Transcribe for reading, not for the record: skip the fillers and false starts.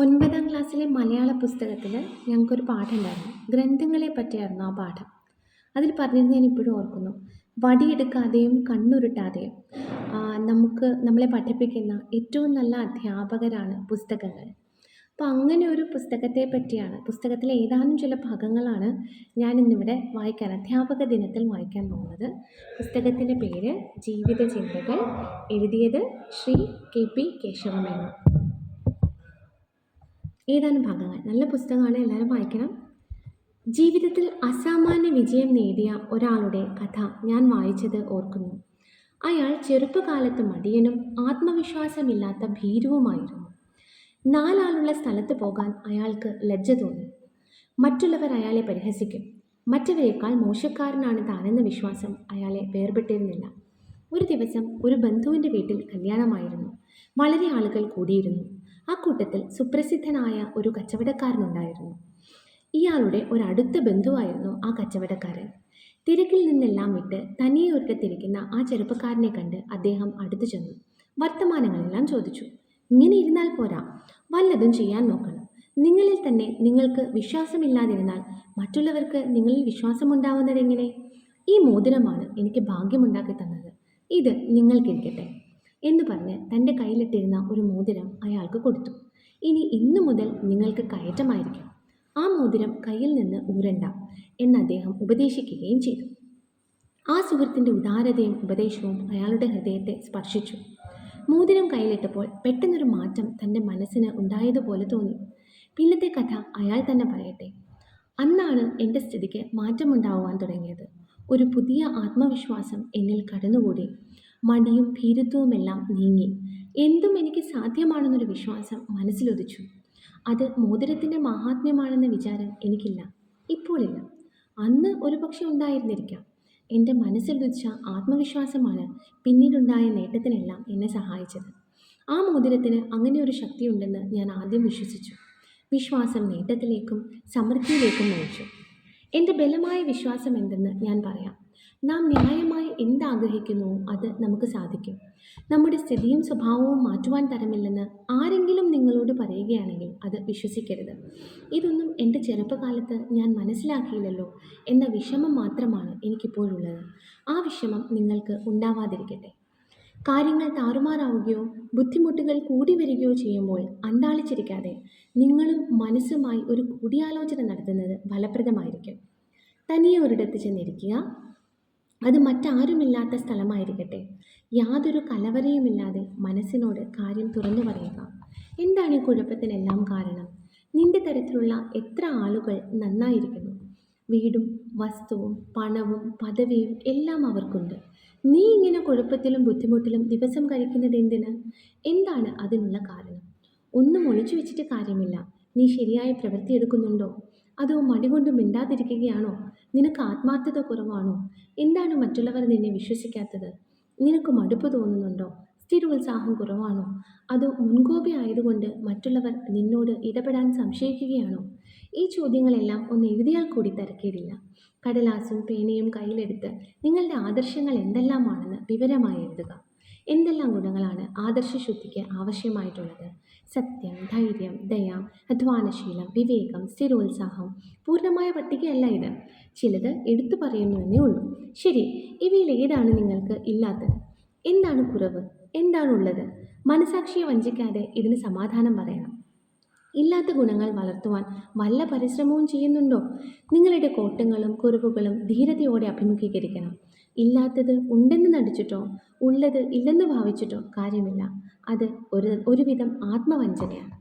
9ാം ക്ലാസ്സിലെ മലയാള പുസ്തകത്തിൽ ഞങ്ങൾക്കൊരു പാഠം ഉണ്ടായിരുന്നു. ഗ്രന്ഥങ്ങളെ പറ്റിയായിരുന്നു ആ പാഠം. അതിൽ പറഞ്ഞിരുന്നത് ഞാൻ ഇപ്പോഴും ഓർക്കുന്നു. വടിയെടുക്കാതെയും കണ്ണുരുട്ടാതെയും നമ്മളെ പഠിപ്പിക്കുന്ന ഏറ്റവും നല്ല അധ്യാപകരാണ് പുസ്തകങ്ങൾ. അപ്പോൾ അങ്ങനെ ഒരു പുസ്തകത്തെ പറ്റിയാണ്, പുസ്തകത്തിലെ ഏതാനും ചില ഭാഗങ്ങളാണ് ഞാൻ ഇന്നിവിടെ അധ്യാപക ദിനത്തിൽ വായിക്കാൻ പോകുന്നത്. പുസ്തകത്തിൻ്റെ പേര് ജീവിത ചിന്തകൾ. എഴുതിയത് ശ്രീ KP കേശവമേനോൻ. ഏതാനും ഭാഗങ്ങൾ, നല്ല പുസ്തകമാണ്, എല്ലാവരും വായിക്കണം. ജീവിതത്തിൽ അസാമാന്യ വിജയം നേടിയ ഒരാളുടെ കഥ ഞാൻ വായിച്ചത് ഓർക്കുന്നു. അയാൾ ചെറുപ്പകാലത്ത് മടിയനും ആത്മവിശ്വാസമില്ലാത്ത ഭീരുവുമായിരുന്നു. 4 ആളുള്ള സ്ഥലത്ത് പോകാൻ അയാൾക്ക് ലജ്ജ തോന്നി. മറ്റുള്ളവർ അയാളെ പരിഹസിക്കും. മറ്റവരെക്കാൾ മോശക്കാരനാണ് താനെന്ന വിശ്വാസം അയാളെ വേർപെട്ടിരുന്നില്ല. ഒരു ദിവസം ഒരു ബന്ധുവിൻ്റെ വീട്ടിൽ കല്യാണമായിരുന്നു. വളരെ ആളുകൾ കൂടിയിരുന്നു. ആ കൂട്ടത്തിൽ സുപ്രസിദ്ധനായ ഒരു കച്ചവടക്കാരനുണ്ടായിരുന്നു. ഇയാളുടെ ഒരടുത്ത ബന്ധുവായിരുന്നു ആ കച്ചവടക്കാരൻ. തിരക്കിൽ നിന്നെല്ലാം വിട്ട് തനിയെ ഒരിടത്തിരിക്കുന്ന ആ ചെറുപ്പക്കാരനെ കണ്ട് അദ്ദേഹം അടുത്തു ചെന്നു. വർത്തമാനങ്ങളെല്ലാം ചോദിച്ചു. ഇങ്ങനെ ഇരുന്നാൽ പോരാ, വല്ലതും ചെയ്യാൻ നോക്കണം. നിങ്ങളിൽ തന്നെ നിങ്ങൾക്ക് വിശ്വാസമില്ലാതിരുന്നാൽ മറ്റുള്ളവർക്ക് നിങ്ങളിൽ വിശ്വാസമുണ്ടാവുന്നതെങ്ങനെ? ഈ മോതിരമാണ് എനിക്ക് ഭാഗ്യമുണ്ടാക്കി തന്നത്. ഇത് നിങ്ങൾക്കിരിക്കട്ടെ എന്ന് പറഞ്ഞ് തൻ്റെ കയ്യിലിട്ടിരുന്ന ഒരു മോതിരം അയാൾക്ക് കൊടുത്തു. ഇന്നു മുതൽ നിങ്ങൾക്ക് കയറ്റമായിരിക്കും. ആ മോതിരം കയ്യിൽ നിന്ന് ഊരണ്ട എന്ന് അദ്ദേഹം ഉപദേശിക്കുകയും ചെയ്തു. ആ സുഹൃത്തിൻ്റെ ഉദാരതയും ഉപദേശവും അയാളുടെ ഹൃദയത്തെ സ്പർശിച്ചു. മോതിരം കയ്യിലിട്ടപ്പോൾ പെട്ടെന്നൊരു മാറ്റം തൻ്റെ മനസ്സിന് ഉണ്ടായതുപോലെ തോന്നി. പിന്നത്തെ കഥ അയാൾ തന്നെ പറയട്ടെ. അന്നാണ് എൻ്റെ സ്ഥിതിക്ക് മാറ്റമുണ്ടാവാൻ തുടങ്ങിയത്. ഒരു പുതിയ ആത്മവിശ്വാസം എന്നിൽ കടന്നുകൂടി. മടിയും ഭീരുത്വവുമെല്ലാം നീങ്ങി. എന്തും എനിക്ക് സാധ്യമാണെന്നൊരു വിശ്വാസം മനസ്സിലൊതിച്ചു. അത് മോതിരത്തിൻ്റെ മഹാത്മ്യമാണെന്ന വിചാരം എനിക്കില്ല, ഇപ്പോഴില്ല. അന്ന് ഒരുപക്ഷെ ഉണ്ടായിരുന്നിരിക്കാം. എൻ്റെ മനസ്സിലുദിച്ച ആത്മവിശ്വാസമാണ് പിന്നീടുണ്ടായ നേട്ടത്തിനെല്ലാം എന്നെ സഹായിച്ചത്. ആ മോതിരത്തിന് അങ്ങനെ ഒരു ശക്തിയുണ്ടെന്ന് ഞാൻ ആദ്യം വിശ്വസിച്ചു. വിശ്വാസം നേട്ടത്തിലേക്കും സമൃദ്ധിയിലേക്കും നയിച്ചു. എൻ്റെ ബലമായ വിശ്വാസം എന്തെന്ന് ഞാൻ പറയാം. നാം ന്യായമായി എന്താഗ്രഹിക്കുന്നുവോ അത് നമുക്ക് സാധിക്കും. നമ്മുടെ സ്ഥിതിയും സ്വഭാവവും മാറ്റുവാൻ തരമില്ലെന്ന് ആരെങ്കിലും നിങ്ങളോട് പറയുകയാണെങ്കിൽ അത് വിശ്വസിക്കരുത്. ഇതൊന്നും എൻ്റെ ചെറുപ്പകാലത്ത് ഞാൻ മനസ്സിലാക്കിയില്ലല്ലോ എന്ന വിഷമം മാത്രമാണ് എനിക്കിപ്പോഴുള്ളത്. ആ വിഷമം നിങ്ങൾക്ക് ഉണ്ടാവാതിരിക്കട്ടെ. കാര്യങ്ങൾ താറുമാറാവുകയോ ബുദ്ധിമുട്ടുകൾ കൂടി വരികയോ ചെയ്യുമ്പോൾ അന്താളിച്ചിരിക്കാതെ നിങ്ങളും മനസ്സുമായി ഒരു കൂടിയാലോചന നടത്തുന്നത് ഫലപ്രദമായിരിക്കും. തനിയെ ഒരിടത്ത് ചെന്നിരിക്കുക. അത് മറ്റാരുമില്ലാത്ത സ്ഥലമായിരിക്കട്ടെ. യാതൊരു കലവറയുമില്ലാതെ മനസ്സിനോട് കാര്യം തുറന്നു പറയുക. എന്താണ് ഈ കുഴപ്പത്തിനെല്ലാം കാരണം? നിന്റെ തരത്തിലുള്ള എത്ര ആളുകൾ നന്നായിരിക്കുന്നു. വീടും വസ്തുവും പണവും പദവിയും എല്ലാം അവർക്കുണ്ട്. നീ ഇങ്ങനെ കുഴപ്പത്തിലും ബുദ്ധിമുട്ടിലും ദിവസം കഴിക്കുന്നത് എന്തിന്? എന്താണ് അതിനുള്ള കാരണം? ഒന്നും ഒളിച്ചു വെച്ചിട്ട് കാര്യമില്ല. നീ ശരിയായി പ്രവൃത്തിയെടുക്കുന്നുണ്ടോ? അതോ മടികൊണ്ട് മിണ്ടാതിരിക്കുകയാണോ? നിനക്ക് ആത്മാർത്ഥത കുറവാണോ? എന്താണ് മറ്റുള്ളവർ നിന്നെ വിശ്വസിക്കാത്തത്? നിനക്ക് മടുപ്പ് തോന്നുന്നുണ്ടോ? സ്ഥിരോത്സാഹം കുറവാണോ? അതോ മുൻകോപി ആയതുകൊണ്ട് മറ്റുള്ളവർ നിന്നോട് ഇടപെടാൻ സംശയിക്കുകയാണോ? ഈ ചോദ്യങ്ങളെല്ലാം ഒന്ന് എഴുതിയാൽ കൂടി തിരക്കേടില്ല. കടലാസും പേനയും കയ്യിലെടുത്ത് നിങ്ങളുടെ ആദർശങ്ങൾ എന്തെല്ലാമാണെന്ന് വിവരമായി എഴുതുക. എന്തെല്ലാം ഗുണങ്ങളാണ് ആദർശശുദ്ധിക്ക് ആവശ്യമായിട്ടുള്ളത്? സത്യം, ധൈര്യം, ദയ, അധ്വാനശീലം, വിവേകം, സ്ഥിരോത്സാഹം. പൂർണ്ണമായ പട്ടികയല്ല ഇത്. ചിലത് എടുത്തു പറയുന്നുവെന്നേ ഉള്ളൂ. ശരി, ഇവയിൽ ഏതാണ് നിങ്ങൾക്ക് ഇല്ലാത്തത്? എന്താണ് കുറവ്? എന്താണുള്ളത്? മനസാക്ഷിയെ വഞ്ചിക്കാതെ ഇതിന് സമാധാനം പറയണം. ഇല്ലാത്ത ഗുണങ്ങൾ വളർത്തുവാൻ വല്ല പരിശ്രമവും ചെയ്യുന്നുണ്ടോ? നിങ്ങളുടെ കോട്ടങ്ങളും കുറവുകളും ധീരതയോടെ അഭിമുഖീകരിക്കണം. ഇല്ലാത്തത് ഉണ്ടെന്ന് നടിച്ചിട്ടോ ഉള്ളത് ഇല്ലെന്ന് ഭാവിച്ചിട്ടോ കാര്യമില്ല. അത് ഒരുവിധം ആത്മവഞ്ചനയാണ്.